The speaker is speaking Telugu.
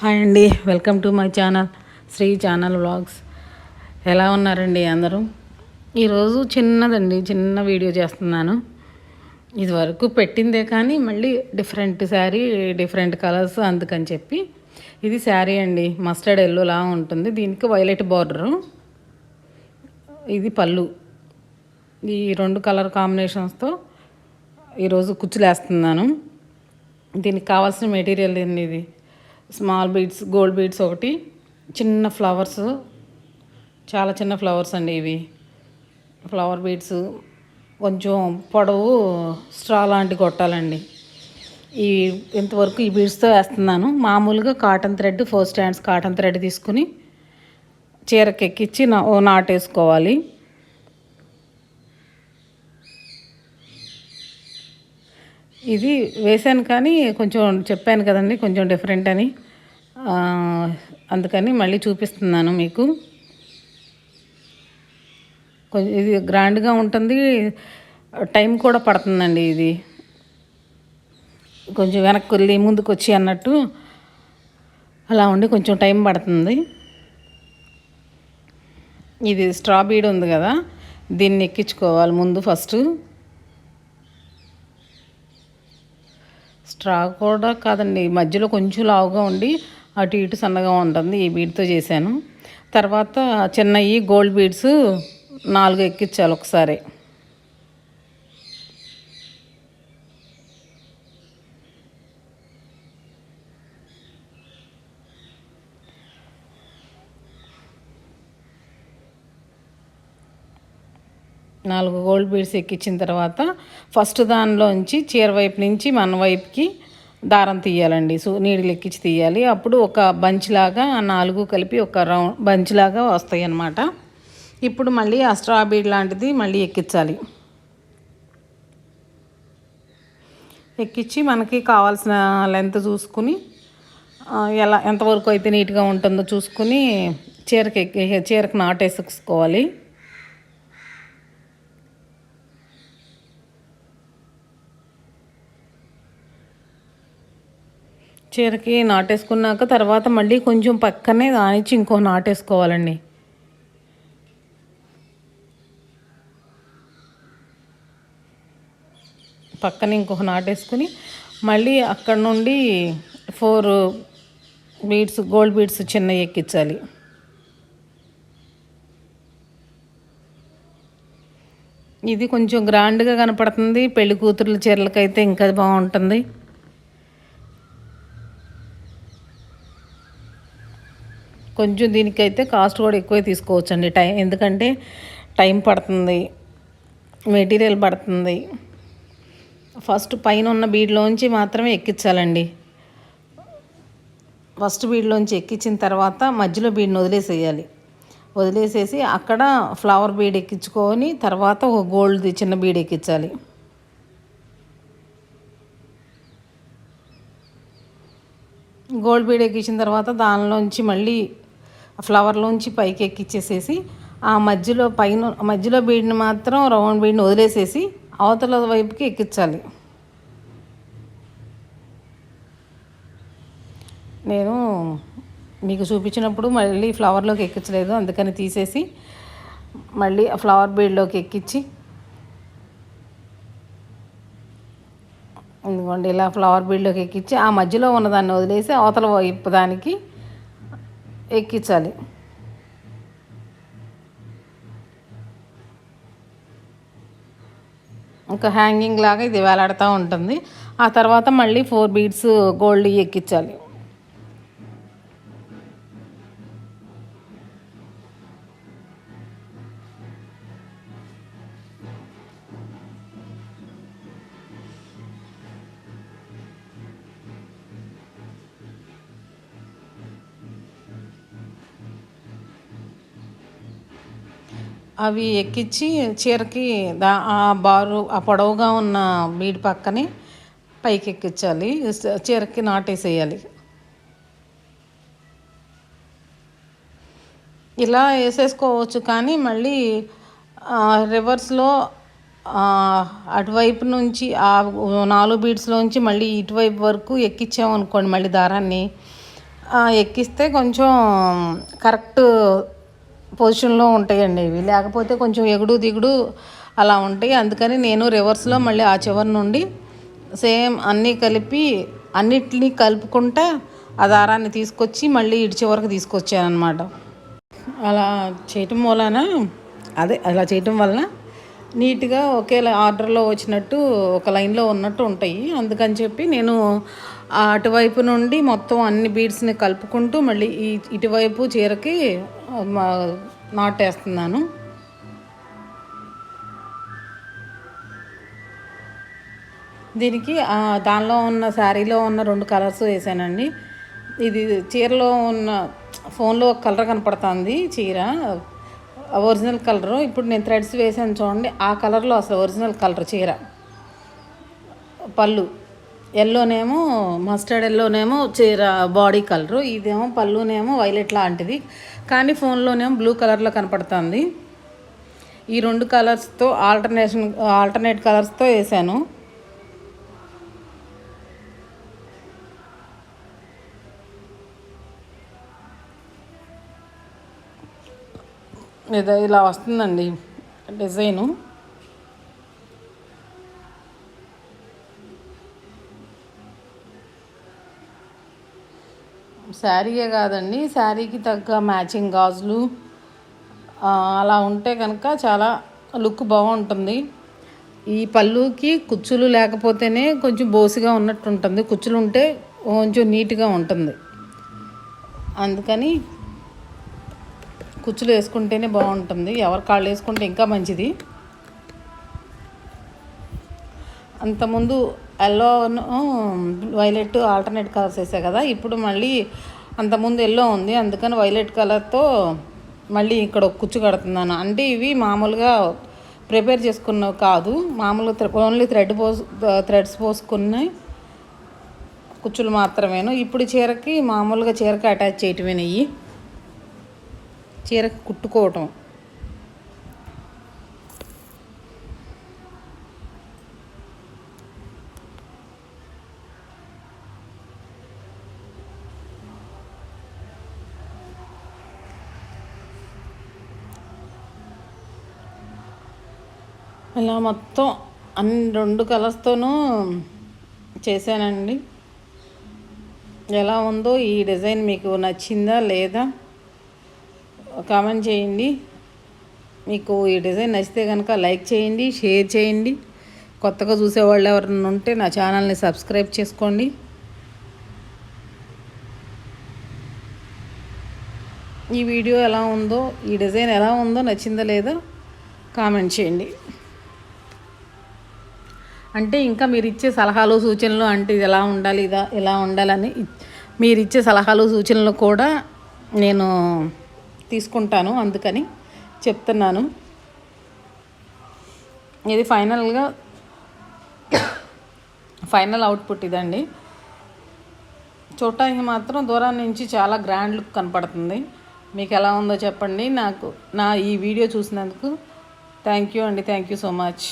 హాయ్ అండి, welcome to my channel Sri channel vlogs. ఎలా ఉన్నారండి అందరూ? ఈరోజు చిన్న వీడియో చేస్తున్నాను. ఇది వరకు పెట్టిందే కానీ మళ్ళీ డిఫరెంట్ శారీ, డిఫరెంట్ కలర్స్, అందుకని చెప్పి ఇది శారీ అండి. మస్టర్డ్ ఎల్లోలా ఉంటుంది, దీనికి వైలెట్ బార్డరు, ఇది పళ్ళు. ఈ రెండు కలర్ కాంబినేషన్స్తో ఈరోజు కుచ్చులేస్తున్నాను. దీనికి కావాల్సిన మెటీరియల్ ఏంది? ఇది స్మాల్ బీడ్స్, గోల్డ్ బీడ్స్ ఒకటి, చిన్న ఫ్లవర్స్, చాలా చిన్న ఫ్లవర్స్ అండి ఇవి. ఫ్లవర్ బీడ్స్ కొంచెం పొడవు స్ట్రా లాంటి కొట్టాలండి. ఈ ఇంతవరకు ఈ బీడ్స్తో వేస్తున్నాను. మామూలుగా cotton thread, 4 stands cotton thread తీసుకుని చీరకి ఎక్కించి నాటేసుకోవాలి. ఇది వేసాను కానీ కొంచెం చెప్పాను కదండి, కొంచెం డిఫరెంట్ అని, అందుకని మళ్ళీ చూపిస్తున్నాను మీకు. కొంచెం ఇది గ్రాండ్గా ఉంటుంది, టైం కూడా పడుతుందండి. ఇది కొంచెం వెనక్కి వెళ్ళి ముందుకు వచ్చి అన్నట్టు అలా ఉండి కొంచెం టైం పడుతుంది. ఇది స్ట్రా బీడ్ ఉంది కదా, దీన్ని ఎక్కించుకోవాలి ముందు. ఫస్ట్ స్ట్రా కూడా కాదండి, మధ్యలో కొంచెం లావుగా ఉండి అటు ఇటు సన్నగా ఉంటుంది. ఈ బీడ్తో చేశాను. తర్వాత చిన్నవి గోల్డ్ బీడ్స్ 4 ఎక్కించాలి ఒకసారి. నాలుగు గోల్డ్ బీడ్స్ ఎక్కించిన తర్వాత ఫస్ట్ దానిలోంచి చీర వైపు నుంచి మన వైపుకి దారం తీయాలండి. నీడిలు ఎక్కించి తీయాలి. అప్పుడు ఒక బంచ్ లాగా 4 కలిపి ఒక రౌండ్ బంచ్ లాగా వస్తాయి అన్నమాట. ఇప్పుడు మళ్ళీ ఆ స్ట్రా బీడ్ లాంటిది మళ్ళీ ఎక్కించాలి. ఎక్కించి మనకి కావాల్సిన లెంత్ చూసుకుని ఎంతవరకు అయితే నీట్గా ఉంటుందో చూసుకుని చీరకు నాటేసుకోవాలి. చీరకి నాటేసుకున్నాక తర్వాత మళ్ళీ కొంచెం పక్కనే దానిచ్చి ఇంకో నాటేసుకోవాలండి. పక్కన ఇంకొక నాటేసుకుని మళ్ళీ అక్కడ నుండి 4 బీడ్స్, గోల్డ్ బీడ్స్ చిన్న ఎక్కించాలి. ఇది కొంచెం గ్రాండ్గా కనపడుతుంది. పెళ్లి కూతుర్ల చీరలకైతే ఇంకా బాగుంటుంది. కొంచెం దీనికైతే కాస్ట్ కూడా ఎక్కువే తీసుకోవచ్చండి. ఎందుకంటే టైం పడుతుంది, మెటీరియల్ పడుతుంది. ఫస్ట్ పైన ఉన్న బీడ్లోంచి మాత్రమే ఎక్కించాలండి. ఫస్ట్ బీడ్లోంచి ఎక్కించిన తర్వాత మధ్యలో బీడ్ని వదిలేసేసి అక్కడ ఫ్లవర్ బీడ్ ఎక్కించుకొని తర్వాత ఒక గోల్డ్ది చిన్న బీడ్ ఎక్కించాలి. గోల్డ్ బీడ్ ఎక్కించిన తర్వాత దానిలోంచి మళ్ళీ ఫ్లవర్లోంచి పైకి ఎక్కించేసేసి ఆ మధ్యలో బీడ్ని మాత్రం రౌండ్ బీడ్ని వదిలేసేసి అవతల వైపుకి ఎక్కించాలి. నేను మీకు చూపించినప్పుడు మళ్ళీ ఫ్లవర్లోకి ఎక్కించలేదు, అందుకని తీసేసి మళ్ళీ ఆ ఫ్లవర్ బీడ్లోకి ఎక్కించి, ఎందుకంటే ఇలా ఫ్లవర్ బీడ్లోకి ఎక్కించి ఆ మధ్యలో ఉన్నదాన్ని వదిలేసి అవతల వైపు దానికి ఎక్కించాలి. ఇంకా హ్యాంగింగ్ లాగా ఇది వేలాడుతూ ఉంటుంది. ఆ తర్వాత మళ్ళీ 4 బీడ్స్ గోల్డ్ ఎక్కించాలి. అవి ఎక్కించి చీరకి ఆ పొడవుగా ఉన్న బీడ్ పక్కనే పైకి ఎక్కించాలి. చీరకి నాటేసేయాలి. ఇలా వేసేసుకోవచ్చు, కానీ మళ్ళీ రివర్స్లో అటువైపు నుంచి ఆ 4 బీడ్స్లోంచి మళ్ళీ ఇటువైపు వరకు ఎక్కించామనుకోండి, మళ్ళీ దారాన్ని ఎక్కిస్తే కొంచెం కరెక్ట్ పొజిషన్లో ఉంటాయండి ఇవి, లేకపోతే కొంచెం ఎగుడు దిగుడు అలా ఉంటాయి. అందుకని నేను రివర్స్లో మళ్ళీ ఆ చివరి నుండి సేమ్ అన్నీ కలిపి అన్నిటినీ కలుపుకుంటా ఆ దారాన్ని తీసుకొచ్చి మళ్ళీ ఇటు చివరికి తీసుకొచ్చాను అనమాట. అలా చేయటం వలన అలా చేయటం వలన నీట్గా ఒకే ఆర్డర్లో వచ్చినట్టు ఒక లైన్లో ఉన్నట్టు ఉంటాయి. అందుకని చెప్పి నేను అటువైపు నుండి మొత్తం అన్ని బీడ్స్ని కలుపుకుంటూ మళ్ళీ ఇటువైపు చీరకి నాటేస్తున్నాను. దీనికి దానిలో ఉన్న శారీలో ఉన్న 2 కలర్స్ వేసానండి. ఇది చీరలో ఉన్న ఫోన్లో ఒక కలర్ కనపడుతుంది, చీర ఒరిజినల్ కలరు. ఇప్పుడు నేను థ్రెడ్స్ వేసాను చూడండి, ఆ కలర్లో అసలు ఒరిజినల్ కలర్ చీర. పళ్ళు ఎల్లోనేమో మస్టర్డ్ ఎల్లోనేమో చీర బాడీ కలరు, ఇదేమో పళ్ళునేమో వైలెట్ లాంటిది, కానీ ఫోన్లోనేమో బ్లూ కలర్లో కనపడుతుంది. ఈ 2 కలర్స్తో ఆల్టర్నేట్ కలర్స్తో వేసాను. ఇలా వస్తుందండి డిజైను. శారీయే కాదండి, శారీకి తగ్గ మ్యాచింగ్ గాజులు అలా ఉంటే కనుక చాలా లుక్ బాగుంటుంది. ఈ పళ్ళుకి కుచ్చులు లేకపోతేనే కొంచెం బోసిగా ఉన్నట్టు ఉంటుంది, కుచ్చులు ఉంటే కొంచెం నీట్గా ఉంటుంది. అందుకని కుచ్చులు వేసుకుంటేనే బాగుంటుంది, ఎవరి కాళ్ళు వేసుకుంటే ఇంకా మంచిది. అంతకుముందు ఎల్లో వైలెట్ ఆల్టర్నేట్ కలర్స్ వేసా కదా, ఇప్పుడు మళ్ళీ అంతకుముందు ఎల్లో ఉంది, అందుకని వైలెట్ కలర్తో మళ్ళీ ఇక్కడ ఒక కుచ్చు కడుతున్నాను. అంటే ఇవి మామూలుగా ప్రిపేర్ చేసుకున్నవి కాదు, మామూలుగా ఓన్లీ థ్రెడ్స్ పోసుకున్న కుచ్చులు మాత్రమేను. ఇప్పుడు చీరకి మామూలుగా చీరకి అటాచ్ చేయటమేనయ్యి, చీరకి కుట్టుకోవటం. ఇలా మొత్తం 2 కలర్స్తోనూ చేశానండి. ఎలా ఉందో ఈ డిజైన్ మీకు నచ్చిందా లేదా కామెంట్ చేయండి. మీకు ఈ డిజైన్ నచ్చితే కనుక లైక్ చేయండి, షేర్ చేయండి. కొత్తగా చూసేవాళ్ళు ఎవరైనా ఉంటే నా ఛానల్ని సబ్స్క్రైబ్ చేసుకోండి. ఈ వీడియో ఎలా ఉందో, ఈ డిజైన్ ఎలా ఉందో, నచ్చిందా లేదా కామెంట్ చేయండి. అంటే ఇంకా మీరు ఇచ్చే సలహాలు సూచనలు, అంటే ఇది ఎలా ఉండాలి, ఇలా ఉండాలని మీరు ఇచ్చే సలహాలు సూచనలు కూడా నేను తీసుకుంటాను, అందుకని చెప్తున్నాను. ఇది ఫైనల్ అవుట్పుట్ ఇదండి. చూడటానికి మాత్రం దూరం నుంచి చాలా గ్రాండ్ లుక్ కనపడుతుంది. మీకు ఎలా ఉందో చెప్పండి. ఈ వీడియో చూసినందుకు థ్యాంక్ యూ అండి. Thank you so much.